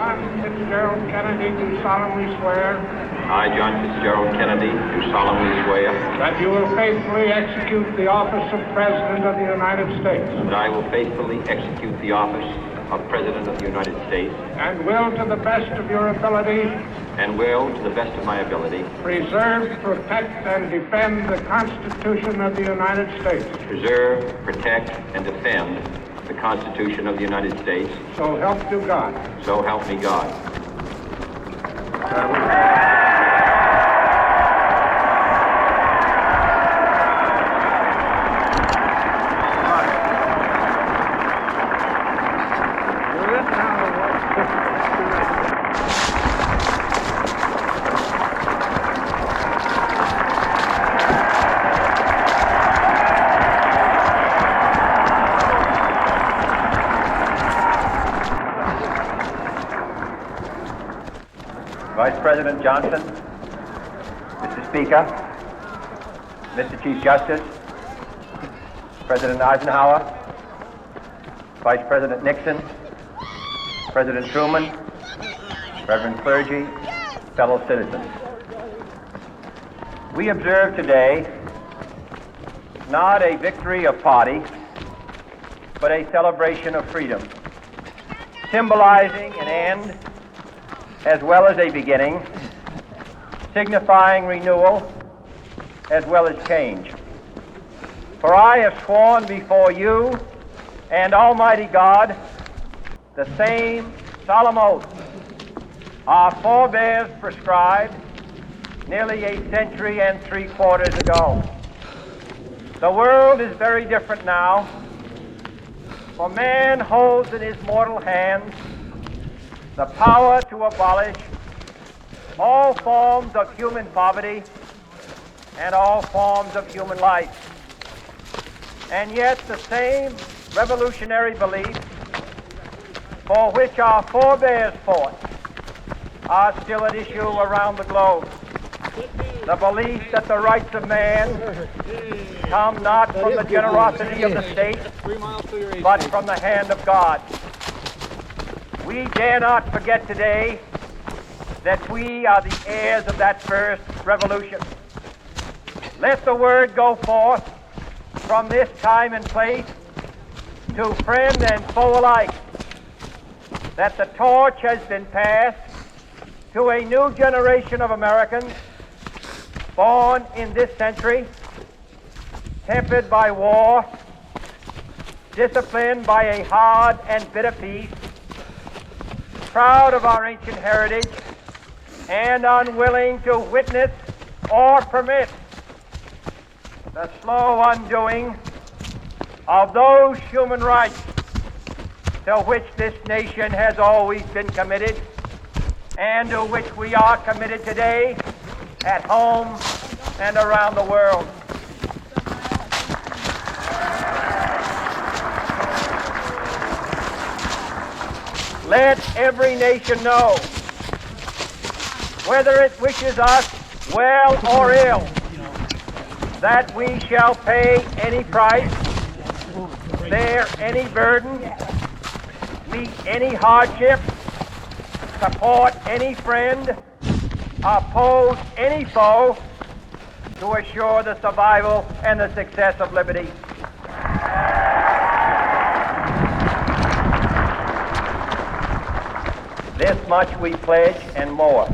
John Fitzgerald Kennedy, do solemnly swear I, John Fitzgerald Kennedy, do solemnly swear that you will faithfully execute the office of President of the United States that I will faithfully execute the office of President of the United States and will, to the best of your ability, and will, to the best of my ability, preserve, protect, and defend the Constitution of the United States. preserve, protect, and defend the Constitution of the United States. So help you God. So help me God. Vice President Johnson, Mr. Speaker, Mr. Chief Justice, President Eisenhower, Vice President Nixon, President Truman, Reverend clergy, fellow citizens. We observe today not a victory of party, but a celebration of freedom, symbolizing an end as well as a beginning, signifying renewal as well as change. For I have sworn before you and Almighty God the same solemn oath our forebears prescribed nearly a century and 3/4 ago. The world is very different now, for man holds in his mortal hands the power to abolish all forms of human poverty and all forms of human life. And yet the same revolutionary beliefs for which our forebears fought are still at issue around the globe. The belief that the rights of man come not from the generosity of the state, but from the hand of God. We dare not forget today that we are the heirs of that first revolution. Let the word go forth from this time and place to friend and foe alike that the torch has been passed to a new generation of Americans born in this century, tempered by war, disciplined by a hard and bitter peace, proud of our ancient heritage, and unwilling to witness or permit the slow undoing of those human rights to which this nation has always been committed and to which we are committed today at home and around the world. Let every nation know, whether it wishes us well or ill, that we shall pay any price, bear any burden, meet any hardship, support any friend, oppose any foe, to assure the survival and the success of liberty. This much we pledge and more.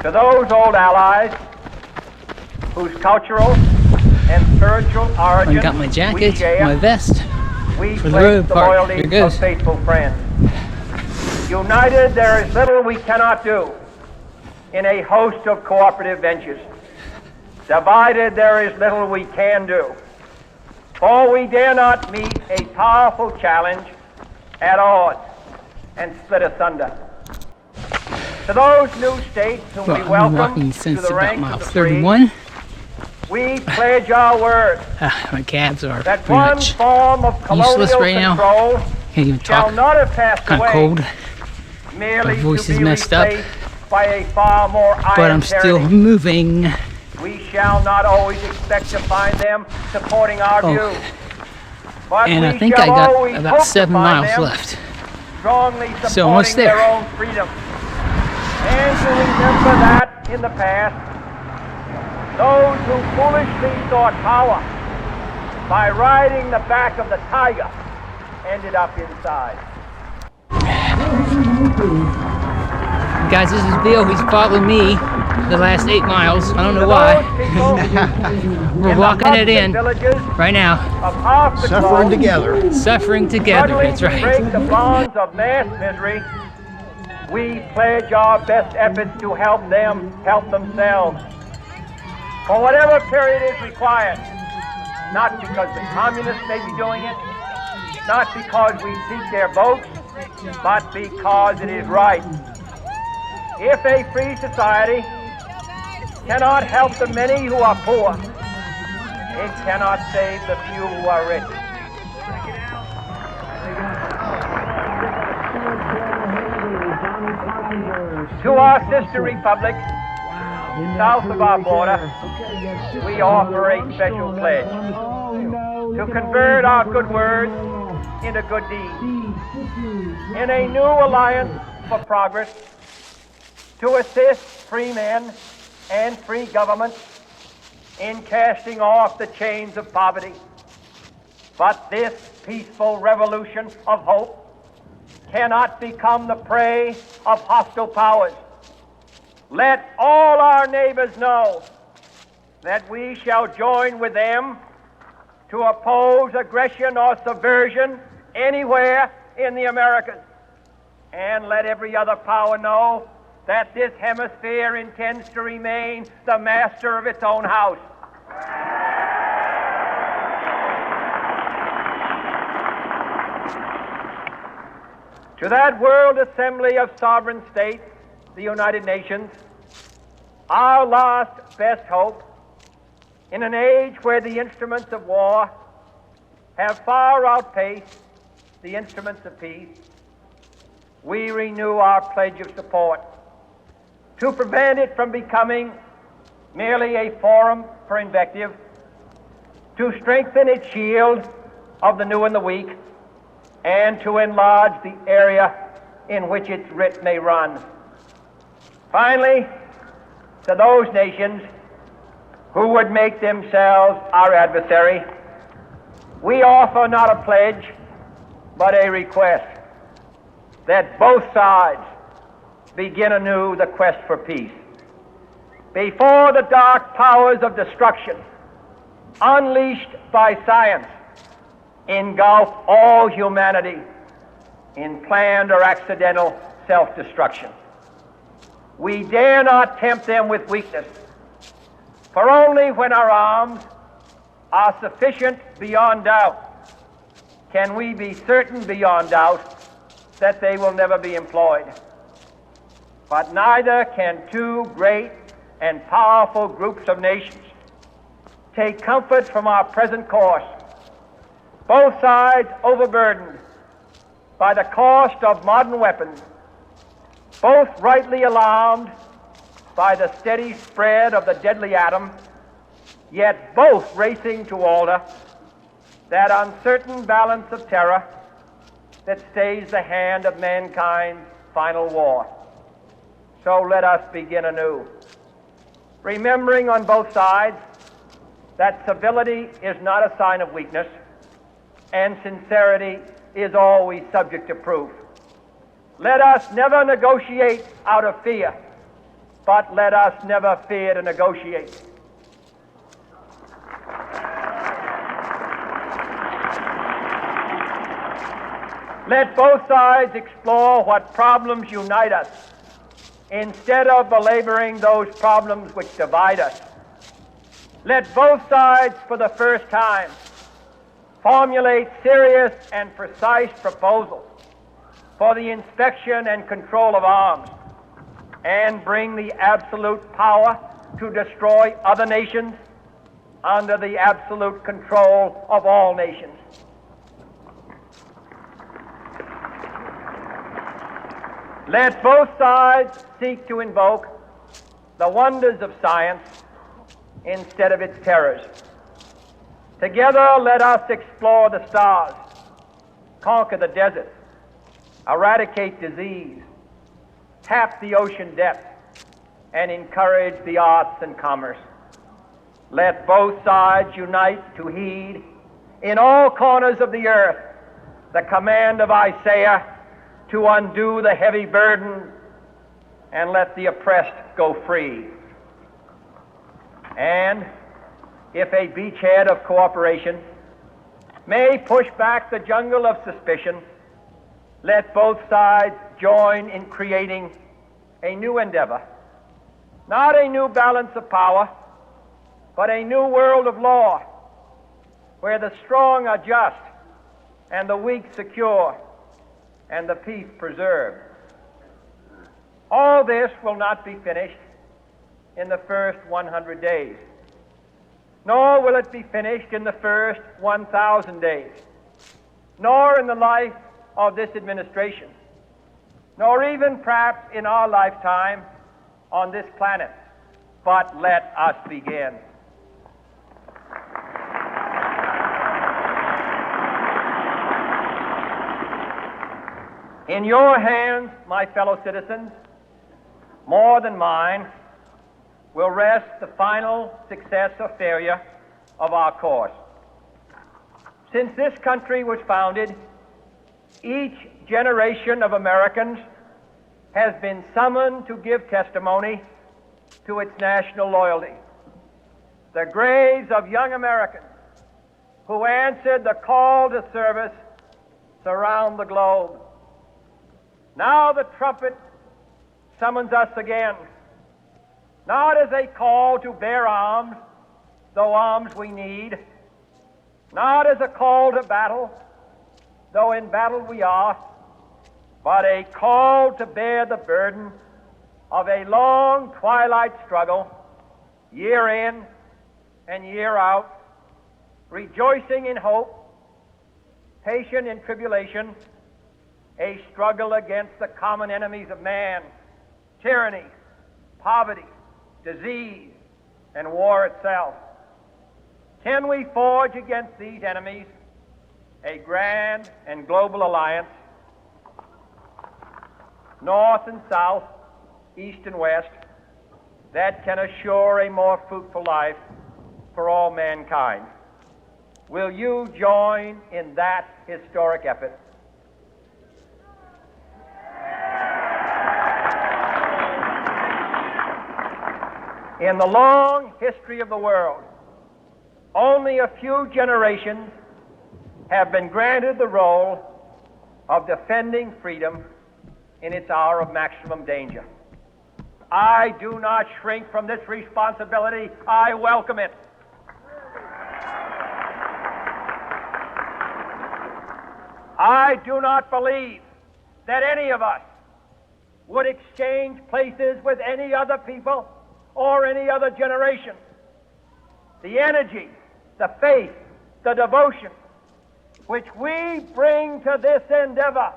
To those old allies whose cultural and spiritual origins I got my jacket, we share, my vest we for the pledge road the part. loyalty Here of goes. faithful friends. United, there is little we cannot do in a host of cooperative ventures. Divided, there is little we can do, for we dare not meet a powerful challenge at odds and split asunder. To those new states whom we Well, I've been welcome walking to since the about ranks mile of the free, 31. we pledge our word My calves are that pretty one much form of useless colonial right now. control Can't even shall talk. not have passed Kind of away cold, merely my voice to is be messed up. replaced by a far more but iron I'm still tyranny. moving. We shall not always expect to find them supporting our Oh. view, but And we I think shall I got always hope about to 7 find miles them left. strongly So almost supporting their there. own freedom. And to remember that in the past, those who foolishly sought power by riding the back of the tiger ended up inside. Guys, this is Bill. He's following me the last 8 miles. I don't know To why. those people We're in the walking huts it and in villages right now. of half the Suffering globe, together. Suffering together. struggling That's to right. break the bonds of mass misery, we pledge our best efforts to help them help themselves for whatever period is required, not because the communists may be doing it, not because we seek their votes, but because it is right. If a free society cannot help the many who are poor, it cannot save the few who are rich. To our sister republics, south of our border, we offer a special pledge to convert our good words into good deeds, in a new alliance for progress, to assist free men and free governments in casting off the chains of poverty. But this peaceful revolution of hope cannot become the prey of hostile powers. Let all our neighbors know that we shall join with them to oppose aggression or subversion anywhere in the Americas. And let every other power know that this hemisphere intends to remain the master of its own house. To that World Assembly of Sovereign States, the United Nations, our last best hope, in an age where the instruments of war have far outpaced the instruments of peace, we renew our pledge of support to prevent it from becoming merely a forum for invective, to strengthen its shield of the new and the weak, and to enlarge the area in which its writ may run. Finally, to those nations who would make themselves our adversary, we offer not a pledge, but a request that both sides begin anew the quest for peace. Before the dark powers of destruction, unleashed by science, engulf all humanity in planned or accidental self-destruction, we dare not tempt them with weakness, for only when our arms are sufficient beyond doubt can we be certain beyond doubt that they will never be employed. But neither can two great and powerful groups of nations take comfort from our present course, both sides overburdened by the cost of modern weapons, both rightly alarmed by the steady spread of the deadly atom, yet both racing to alter that uncertain balance of terror that stays the hand of mankind's final war. So let us begin anew, remembering on both sides that civility is not a sign of weakness, and sincerity is always subject to proof. Let us never negotiate out of fear, but let us never fear to negotiate. Let both sides explore what problems unite us, instead of belaboring those problems which divide us. Let both sides, for the first time, formulate serious and precise proposals for the inspection and control of arms, and bring the absolute power to destroy other nations under the absolute control of all nations. Let both sides seek to invoke the wonders of science instead of its terrors. Together, let us explore the stars, conquer the deserts, eradicate disease, tap the ocean depths, and encourage the arts and commerce. Let both sides unite to heed in all corners of the earth the command of Isaiah to undo the heavy burden and let the oppressed go free. And if a beachhead of cooperation may push back the jungle of suspicion, let both sides join in creating a new endeavor, not a new balance of power, but a new world of law, where the strong are just and the weak secure and the peace preserved. All this will not be finished in the first 100 days, nor will it be finished in the first 1,000 days, nor in the life of this administration, nor even perhaps in our lifetime on this planet. But let us begin. In your hands, my fellow citizens, more than mine, will rest the final success or failure of our course. Since this country was founded, each generation of Americans has been summoned to give testimony to its national loyalty. The graves of young Americans who answered the call to service surround the globe. Now the trumpet summons us again, not as a call to bear arms, though arms we need, not as a call to battle, though in battle we are, but a call to bear the burden of a long twilight struggle, year in and year out, rejoicing in hope, patient in tribulation, a struggle against the common enemies of man, tyranny, poverty, disease, and war itself. Can we forge against these enemies a grand and global alliance, north and south, east and west, that can assure a more fruitful life for all mankind? Will you join in that historic effort? In the long history of the world, only a few generations have been granted the role of defending freedom in its hour of maximum danger. I do not shrink from this responsibility. I welcome it. I do not believe that any of us would exchange places with any other people or any other generation. The energy, the faith, the devotion which we bring to this endeavor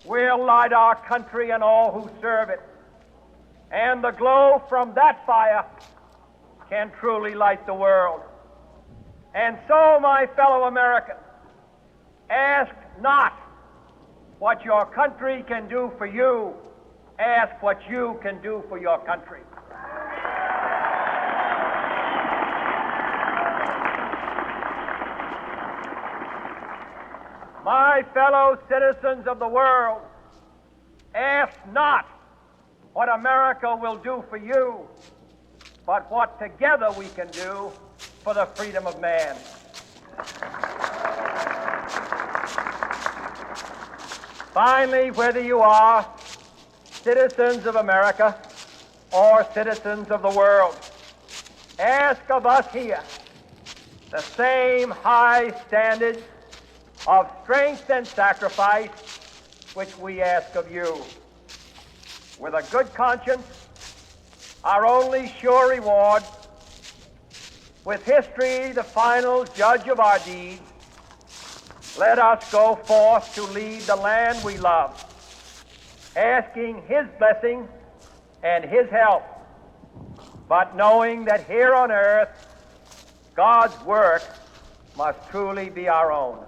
will light our country and all who serve it. And the glow from that fire can truly light the world. And so, my fellow Americans, ask not what your country can do for you, ask what you can do for your country. My fellow citizens of the world, ask not what America will do for you, but what together we can do for the freedom of man. Finally, whether you are citizens of America or citizens of the world, ask of us here the same high standards of strength and sacrifice which we ask of you. With a good conscience, our only sure reward, with history the final judge of our deeds, let us go forth to lead the land we love, asking His blessing and His help, but knowing that here on earth, God's work must truly be our own.